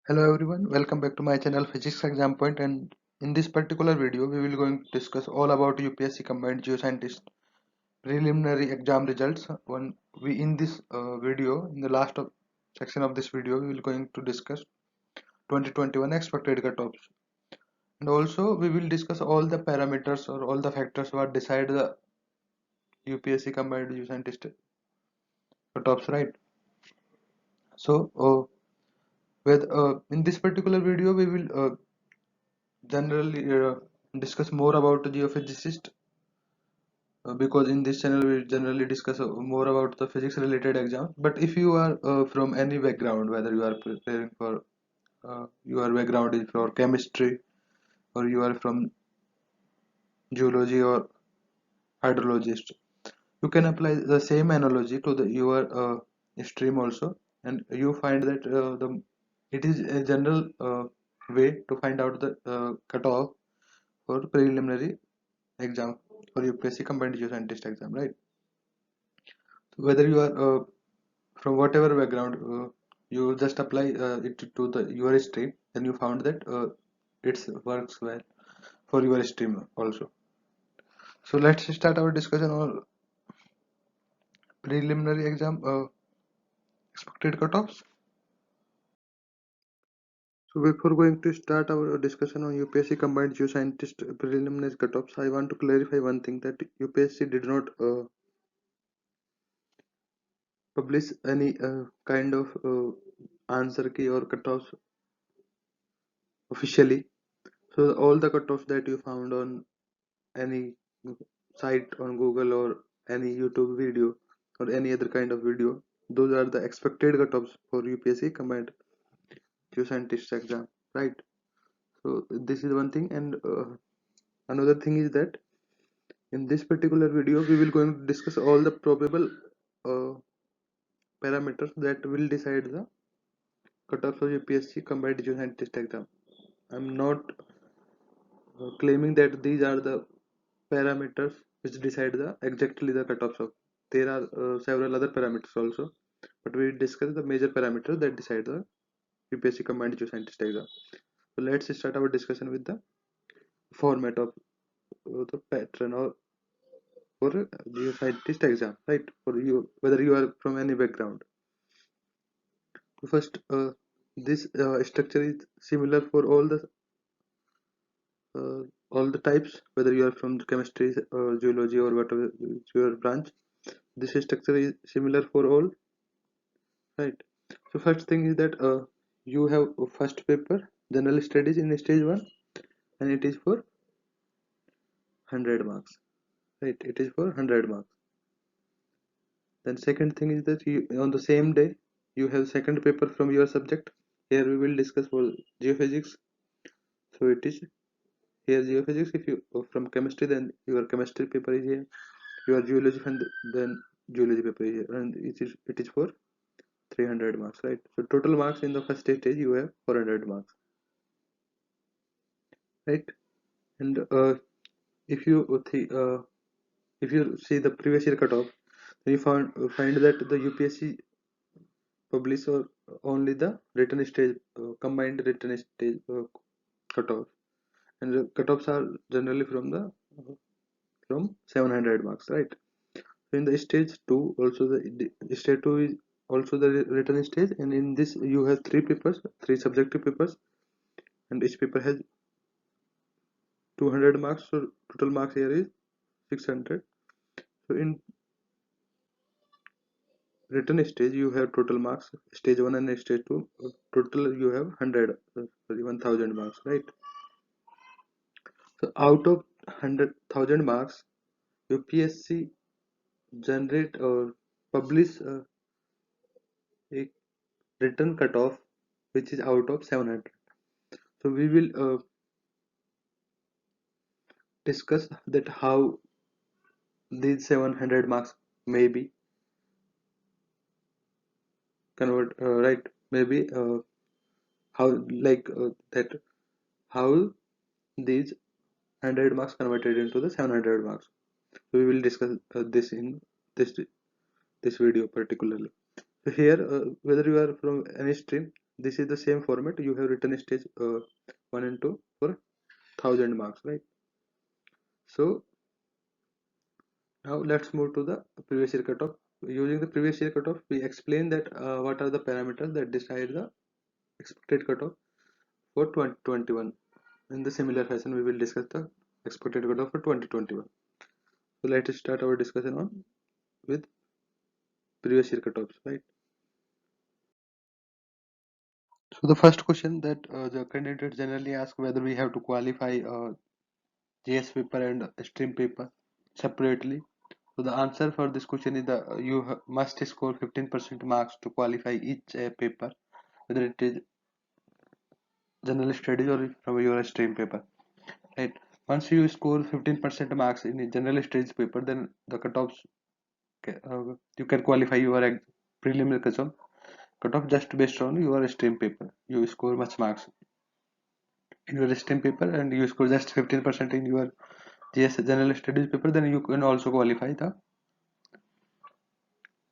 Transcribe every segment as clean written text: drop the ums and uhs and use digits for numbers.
Hello everyone, welcome back to my channel Physics Exam Point, and in this particular video we will going to discuss all about UPSC Combined Geoscientist preliminary exam results. When we in this video, in the section of this video, we will going to discuss 2021 expected cutoffs, and also we will discuss all the parameters or all the factors what decide the UPSC Combined Geoscientist cutoffs, right? So in this particular video we will generally discuss more about the geophysicist because in this channel we generally discuss more about the physics related exams. But if you are from any background, whether you are preparing for your background is for chemistry, or you are from geology or hydrologist, you can apply the same analogy to your stream also, and you find that it is a general way to find out the cutoff for preliminary exam for UPSC combined geoscientist exam, right? Whether you are from whatever background, you just apply it to the your stream, then you found that it works well for your stream also. So let's start our discussion on preliminary exam expected cutoffs. So before going to start our discussion on UPSC combined geoscientist preliminary cutoffs, I want to clarify one thing, that UPSC did not publish any kind of answer key or cutoffs officially. So all the cutoffs that you found on any site on Google or any YouTube video or any other kind of video, those are the expected cutoffs for UPSC combined geoscientist exam, right? So this is one thing, and another thing is that in this particular video we will going to discuss all the probable uh, parameters that will decide the cutoffs of UPSC combined geoscientist exam. I'm not claiming that these are the parameters which decide the exactly the cutoffs of. There are several other parameters also, but we discuss the major parameters that decide the UPSC combined geoscientist exam. So let's start our discussion with the format of the pattern or for geoscientist exam, right? For you, whether you are from any background. So first, this structure is similar for uh, all the types, whether you are from chemistry or geology or whatever is your branch. This structure is similar for all, right? So first thing is that you have a first paper general studies in stage 1, and it is for 100 marks, right? It is for 100 marks. Then second thing is that you, on the same day, you have second paper from your subject. Here we will discuss for geophysics. So it is here geophysics. If you from chemistry, then your chemistry paper is here. Your geology, and then geology paper is here, and it is for 300 marks, right? So total marks in the first stage you have 400 marks, right? And if you if you see the previous year cutoff, then you find that the UPSC publish or only the written stage combined written stage cutoff, and the cutoffs are generally from the from 700 marks, right? So in the stage 2 also the stage 2 is also the written stage, and in this you have three papers, three subjective papers, and each paper has 200 marks, so total marks here is 600. So in written stage you have total marks, stage 1 and stage 2, total you have 100, sorry, 1000 marks, right? So out of 100,000 marks, UPSC generate or publish a written cutoff which is out of 700. So we will discuss that how these 700 marks may be convert, right? Maybe how, like that, how these 100 marks converted into the 700 marks. So we will discuss this in this this video particularly. So here, whether you are from any stream, this is the same format you have written stage 1 and 2 for 1000 marks, right? So now let's move to the previous year cutoff. Using the previous year cutoff, we explain that what are the parameters that decide the expected cutoff for 2021. In the similar fashion, we will discuss the expected cutoff for 2021. So let's start our discussion on with previous year cutoffs, right? So the first question that the candidate generally ask whether we have to qualify GS paper and stream paper separately. So the answer for this question is that you must score 15% marks to qualify each paper, whether it is general studies or from your stream paper, right? Once you score 15% marks in a general studies paper, then the cutoffs you can qualify your preliminary cutoff just based on your stream paper. You score much marks in your stream paper and you score just 15% in your GS general studies paper, then you can also qualify the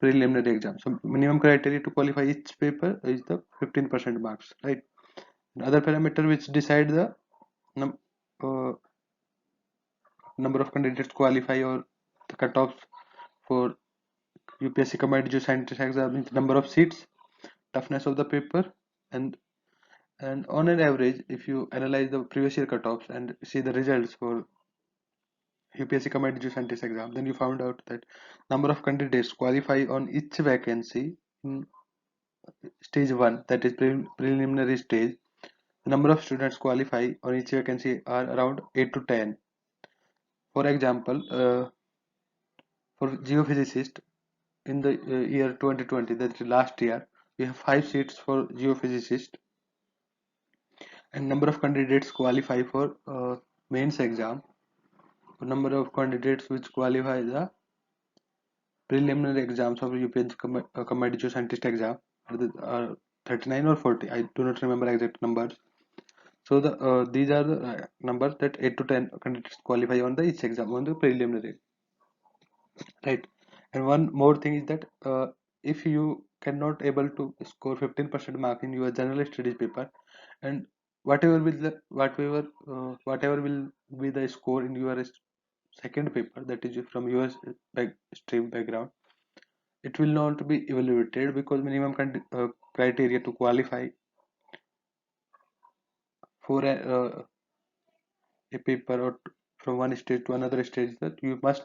preliminary exam. So minimum criteria to qualify each paper is the 15% marks, right? Other parameter which decide the num uh, number of candidates qualify or the cutoffs for UPSC combined geoscientist exam is number of seats, toughness of the paper, and on an average, if you analyze the previous year cutoffs and see the results for UPSC combined geoscientist exam, then you found out that number of candidates qualify on each vacancy in stage 1, that is preliminary stage. The number of students qualify on each vacancy are around 8 to 10. For example, for geophysicist in the year 2020, that is last year, we have 5 seats for geophysicist and number of candidates qualify for mains exam. The number of candidates which qualify the preliminary exams of UPSC combined geoscientist exam are 39 or 40. I do not remember exact numbers. So these are the numbers that 8 to 10 candidates qualify on the each exam on the preliminary, right? And one more thing is that if you cannot able to score 15% mark in your general studies paper, and whatever will be the score in your second paper, that is from your stream background, it will not be evaluated because minimum criteria to qualify for a paper or from one stage to another stage that you must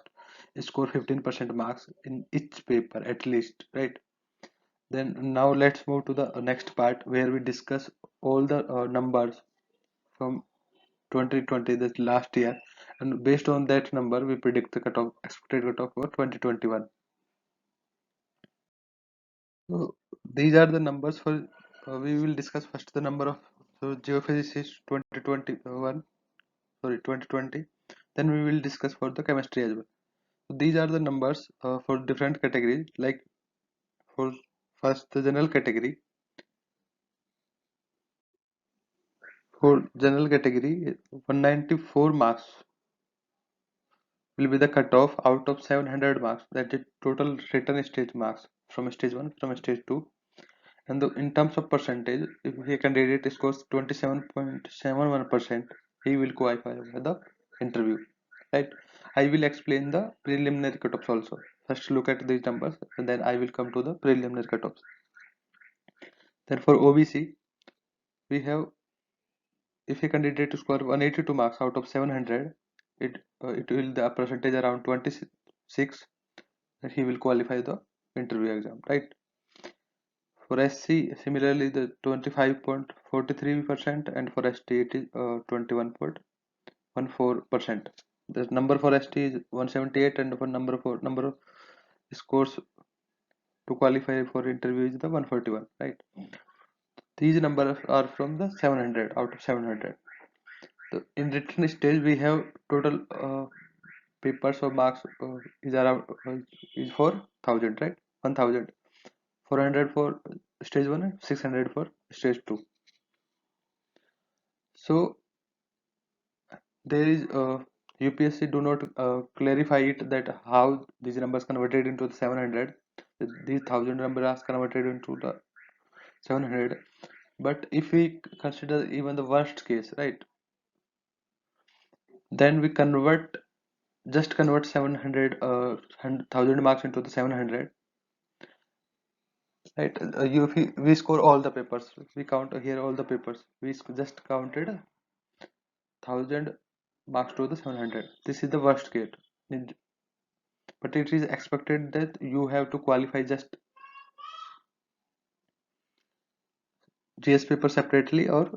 score 15% marks in each paper at least, right? Then now let's move to the next part where we discuss all the numbers from 2020, that last year, and based on that number we predict the cutoff expected cutoff for 2021. So these are the numbers for we will discuss first the number of geophysicists 2021, sorry 2020, then we will discuss for the chemistry as well. So these are the numbers for different categories, like for first the general category. For general category 194 marks will be the cutoff out of 700 marks, that is total written stage marks from stage 1 from stage 2. And in terms of percentage, if a candidate scores 27.71%, he will qualify for the interview, right? I will explain the preliminary cutoffs also. First look at these numbers and then I will come to the preliminary cutoffs. Then for OBC, we have, if a candidate score 182 marks out of 700, it will the percentage around 26, that he will qualify the interview exam, right? For SC, similarly, the 25.43%, and for ST, it is 21.14%. The number for ST is 178, and for number of scores to qualify for interview is the 141, right? These numbers are from the 700 out of 700. So in written stage, we have total papers or marks is around is 4,000, right? 1,000. 400 for stage 1 and 600 for stage 2. So there is UPSC do not clarify it that how these numbers converted into the 700. These 1,000 numbers are converted into the 700. But if we consider even the worst case, right, then we convert 700 1000 marks into the 700, right? We score all the papers, we count here all the papers, just counted 1000 marks to the 700. This is the worst case. But it is expected that you have to qualify just GS paper separately, or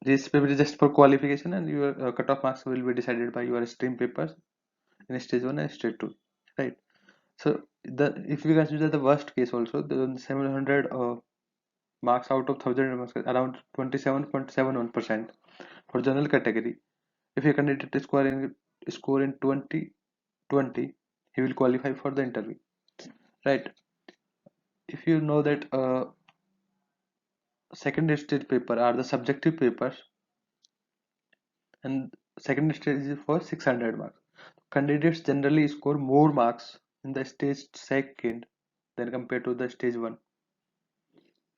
GS paper is just for qualification, and your cutoff marks will be decided by your stream papers in stage 1 and stage 2, right? So if we consider the worst case also, the 700 marks out of 1000 marks, around 27.71% for general category. If a candidate score in 2020, he will qualify for the interview, right? If you know that second stage paper are the subjective papers, and second stage is for 600 marks. Candidates generally score more marks in the stage second than compared to the stage 1,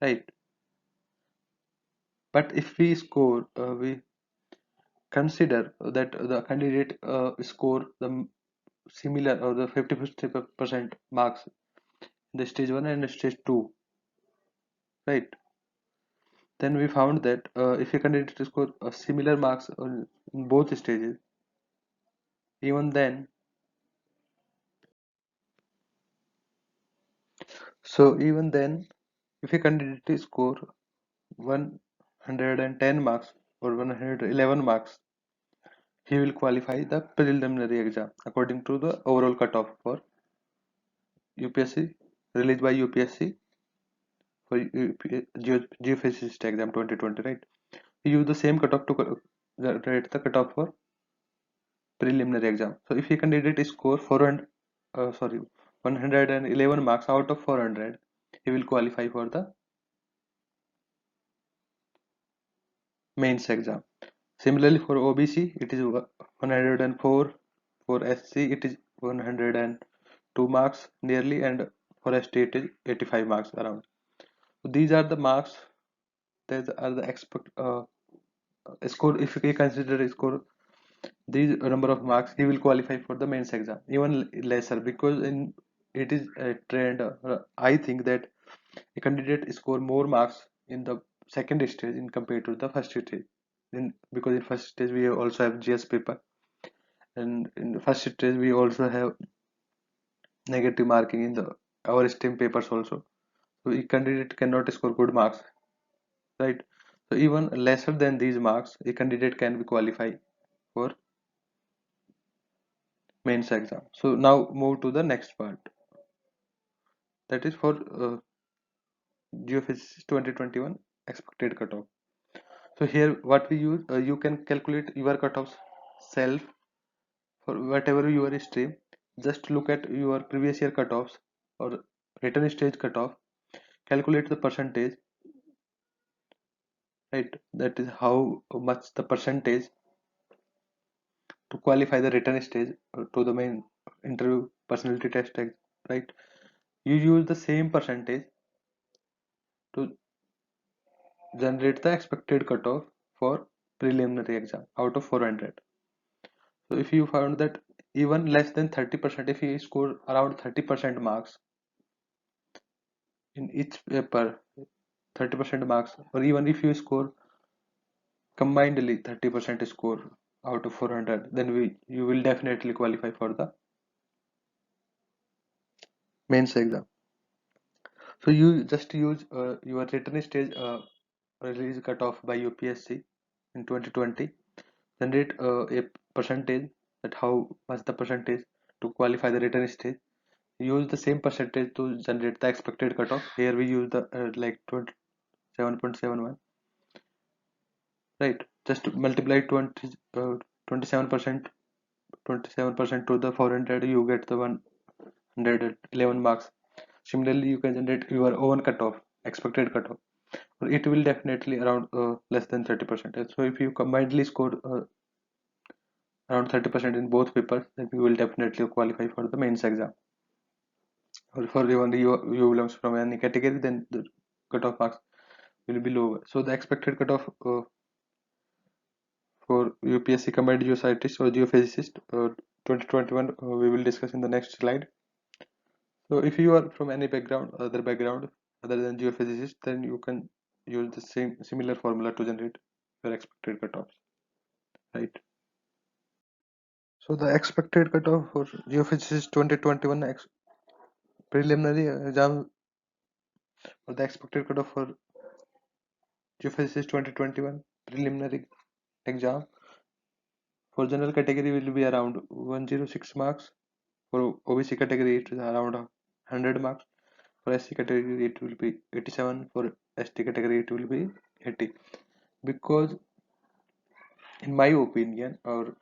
right? But if we consider that the candidate score the similar or the 50% marks in the stage 1 and stage 2, right? Then we found that if a candidate score similar marks in both stages, even then, even then, if a candidate score 110 marks or 111 marks, he will qualify the preliminary exam according to the overall cutoff for UPSC, released by UPSC for geophysicist exam 2020, right? We use the same cutoff to generate the cutoff for preliminary exam. So if a candidate score 400, sorry, 111 marks out of 400, he will qualify for the mains exam. Similarly, for OBC, it is 104. For SC, it is 102 marks nearly, and for ST, it is 85 marks around. So these are the marks that are the expect score. If we consider a score these number of marks, he will qualify for the mains exam, even lesser, because in it is a trend. I think that a candidate score more marks in the second stage in compared to the first stage. Because in first stage we also have GS paper, and in the first stage we also have negative marking in the our STEM papers also. So a candidate cannot score good marks, right? So even lesser than these marks, a candidate can be qualified for mains exam. So now move to the next part, that is for geophysics 2021 expected cutoff. So here what we use, you can calculate your cutoffs self for whatever your stream. Just look at your previous year cutoffs or written stage cutoff, calculate the percentage, right? That is how much the percentage to qualify the written stage to the main interview personality test, right? You use the same percentage to generate the expected cutoff for preliminary exam out of 400. So if you found that even less than 30%, if you score around 30% marks in each paper, 30% marks, or even if you score combinedly 30% score out of 400, then you will definitely qualify for the mains exam. So you just use your written stage release cutoff by UPSC in 2020, generate a percentage, that how much the percentage to qualify the written stage. Use the same percentage to generate the expected cutoff. Here we use the like 27.71, right? Just multiply 27%, 27% to the 400, you get the 111 marks. Similarly, you can generate your own cutoff, expected cutoff. It will definitely around less than 30%. So if you combinedly score around 30% in both papers, then you will definitely qualify for the mains exam. Or for even you belongs from any category, then the cutoff marks will be lower. So the expected cutoff for UPSC combined geoscientist or geophysicist 2021 we will discuss in the next slide. So if you are from any background other than geophysicist, then you can use the same similar formula to generate your expected cutoffs, right? So the expected cutoff for geophysicist 2021 preliminary exam, or the expected cutoff for geophysicist 2021 preliminary exam for general category will be around 106 marks. For OBC category it is around 100 marks. For SC category it will be 87. For ST category it will be 80. Because in my opinion, or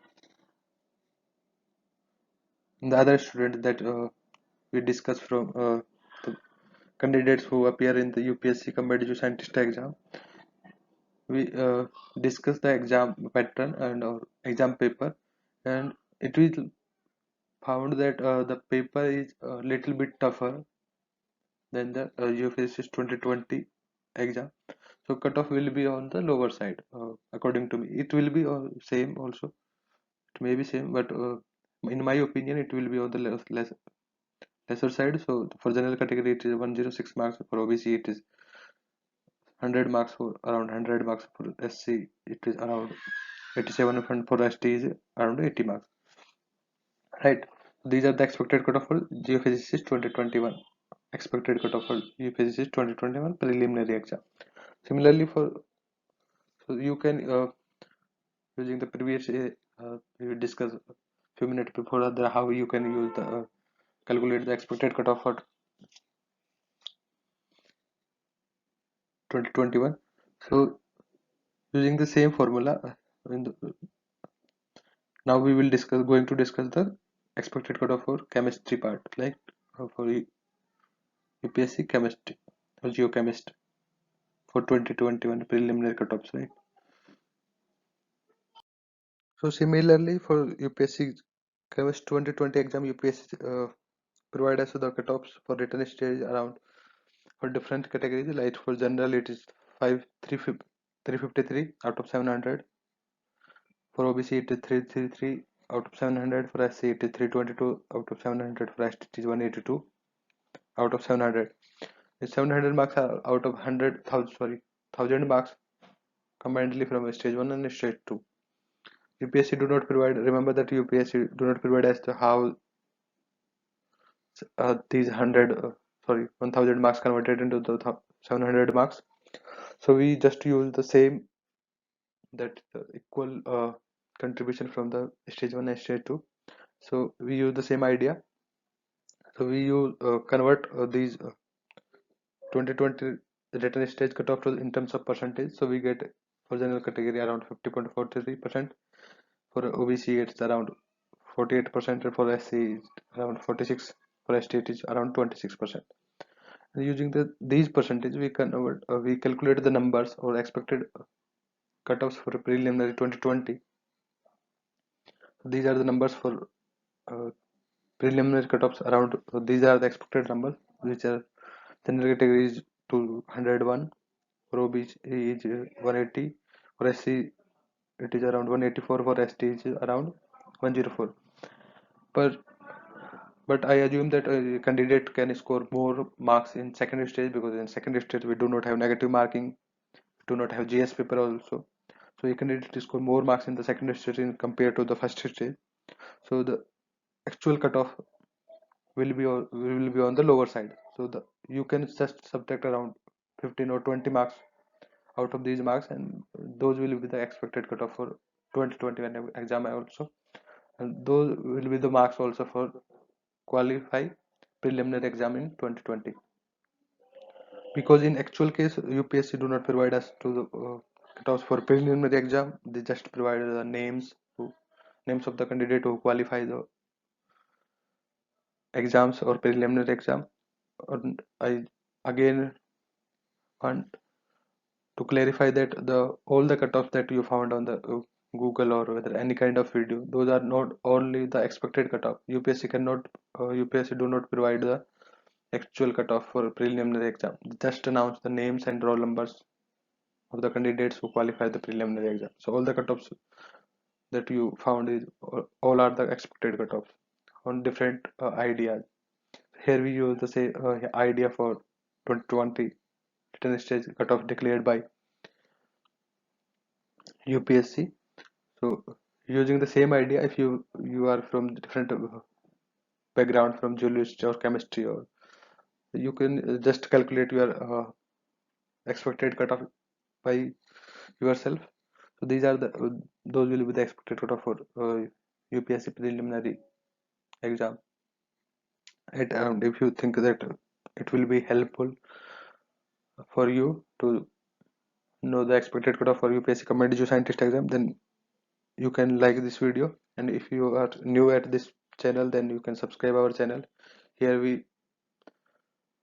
the other students that we discuss from the candidates who appear in the UPSC competitive scientist exam, we discuss the exam pattern and or exam paper, and it is found that the paper is a little bit tougher than the UPSC 2020 exam. So cutoff will be on the lower side, according to me. It will be same also. It may be same, but in my opinion, it will be on the lesser side. So for general category, it is 106 marks. For OBC, it is 100 marks. For around 100 marks. For SC, it is around 87, and for ST is around 80 marks. Right. These are the expected cutoff for Geophysicist 2021. Expected cutoff for Geophysicist 2021 preliminary exam. Similarly, so you can using the previous we discussed a few minutes before the how you can use the calculate the expected cutoff for 2021. So using the same formula, now we will discuss going to discuss the expected cutoff for chemistry part, like for UPSC chemistry or geochemist for 2021 preliminary cutoffs, right? So similarly for UPSC chemist 2020 exam, UPSC provide us the cutoffs for written stage around for different categories. Like for general it is 353 out of 700. For OBC it is 333 out of 700. For SC it is 322 out of 700. For ST it is 182 out of 700. The 700 marks are out of 100,000, sorry, 1000 marks combinedly from stage 1 and stage 2. UPSC do not provide, remember that UPSC do not provide as to how these 1000 marks converted into the 700 marks. So we just use the same, that equal contribution from the stage 1 and stage 2. So we use the same idea. So we use convert these 2020 written stage cutoff to in terms of percentage. So we get for general category around 50.43%. For OBC it's around 48%, and for SC it's around 46. For ST it is around 26%. And using these percentage we convert we calculate the numbers or expected cutoffs for preliminary 2020. These are the numbers for uh, preliminary cutoffs around. So these are the expected numbers, which are general category is to 101. For OBC is 180. For SC it is around 184. For ST is around 104. But I assume that a candidate can score more marks in second stage, because in second stage we do not have negative marking, do not have GS paper also. So a candidate score more marks in the second stage in compared to the first stage. So the actual cutoff will be on the lower side. So you can just subtract around 15 or 20 marks out of these marks, and those will be the expected cutoff for 2021 exam also, and those will be the marks also for qualify preliminary exam in 2020. Because in actual case UPSC do not provide us to the cutoffs for preliminary exam. They just provide the names of the candidate who qualify the exams or preliminary exam. And I again want to clarify that the all the cutoffs that you found on the Google or whether any kind of video, those are not only the expected cutoff. UPSC do not provide the actual cutoff for preliminary exam. They just announce the names and roll numbers of the candidates who qualify the preliminary exam. So all the cutoffs that you found is all are the expected cutoffs on different ideas. Here we use the say idea for 2020 written stage cutoff declared by UPSC. So using the same idea, if you are from different background from geology or chemistry, or you can just calculate your expected cutoff by yourself. So these are the those will be the expected cutoff for UPSC preliminary exam. And if you think that it will be helpful for you to know the expected cutoff for UPSC combined geoscientist exam, then you can like this video. And if you are new at this channel, then you can subscribe our channel. Here we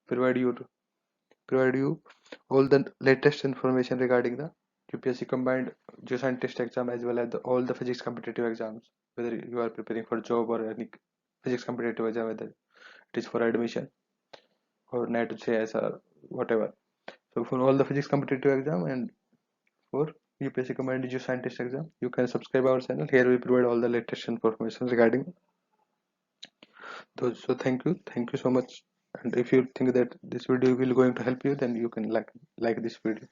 provide you provide you all the latest information regarding the UPSC combined geoscientist exam, as well as all the physics competitive exams, whether you are preparing for job or any physics competitive exam, whether it is for admission or NET, JS, or whatever. So for all the physics competitive exam and for UPSC combined geoscientist exam, you can subscribe our channel. Here we provide all the latest information regarding those. So thank you so much. And if you think that this video will going to help you, then you can like this video.